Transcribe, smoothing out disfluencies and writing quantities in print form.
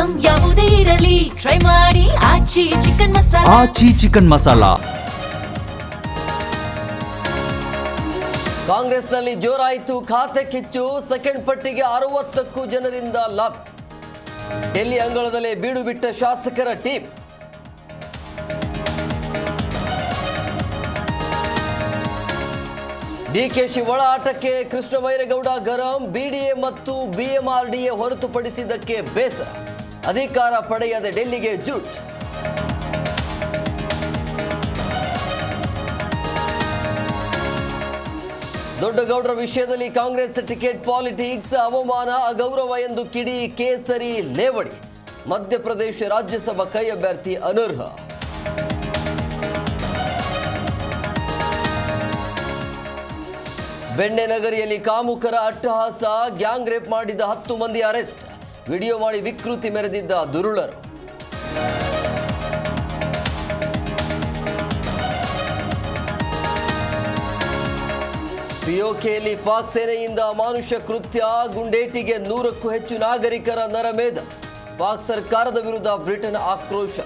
Item ಯಾವುದೇ ಇರಲಿ try ಮಾಡಿ ಆಚಿ ಚಿಕನ್ ಮಸಾಲಾ. ಆಚಿ ಚಿಕನ್ ಮಸಾಲಾ. ಕಾಂಗ್ರೆಸ್ನಲ್ಲಿ ಜೋರಾಯಿತು ಖಾತೆ ಕಿಚ್ಚು. ಸೆಕೆಂಡ್ ಪಟ್ಟಿಗೆ 60ಕ್ಕೂ ಜನರಿಂದ ಲಾಭ. ಡೆಲ್ಲಿ ಅಂಗಳದಲ್ಲೇ ಬೀಡು ಬಿಟ್ಟ ಶಾಸಕರ ಟೀಮ್. ಡಿಕೆಶಿ ಒಳ ಆಟಕ್ಕೆ ಕೃಷ್ಣ ಬೈರೇಗೌಡ ಗರಂ. ಬಿಡಿಎ ಮತ್ತು ಬಿಎಂಆರ್ಡಿಎ ಹೊರತುಪಡಿಸಿದ್ದಕ್ಕೆ ಬೇಸರ. ಅಧಿಕಾರ ಪಡೆಯದೆ ಡೆಲ್ಲಿಗೆ ಜೂಟ್. ದೊಡ್ಡಗೌಡರ ವಿಷಯದಲ್ಲಿ ಕಾಂಗ್ರೆಸ್ ಟಿಕೆಟ್ ಪಾಲಿಟಿಕ್ಸ್. ಅವಮಾನ ಅಗೌರವ ಎಂದು ಕಿಡಿ ಕೇಸರಿ ಲೇವಡಿ. ಮಧ್ಯಪ್ರದೇಶ ರಾಜ್ಯಸಭಾ ಕೈ ಅಭ್ಯರ್ಥಿ ಅನರ್ಹ. ಬೆಣ್ಣೆನಗರಿಯಲ್ಲಿ ಕಾಮುಕರ ಅಟ್ಟಹಾಸ. ಗ್ಯಾಂಗ್ ರೇಪ್ ಮಾಡಿದ 10 ಮಂದಿ ಅರೆಸ್ಟ್. ವಿಡಿಯೋ ಮಾಡಿ ವಿಕೃತಿ ಮೆರೆದಿದ್ದ ದುರುಳರು. ಪಿಒಕೆಯಲ್ಲಿ ಪಾಕ್ ಸೇನೆಯಿಂದ ಅಮಾನುಷ ಕೃತ್ಯ. ಗುಂಡೇಟಿಗೆ 100ಕ್ಕೂ ಹೆಚ್ಚು ನಾಗರಿಕರ ನರಮೇಧ. ಪಾಕ್ ಸರ್ಕಾರದ ವಿರುದ್ಧ ಬ್ರಿಟನ್ ಆಕ್ರೋಶ.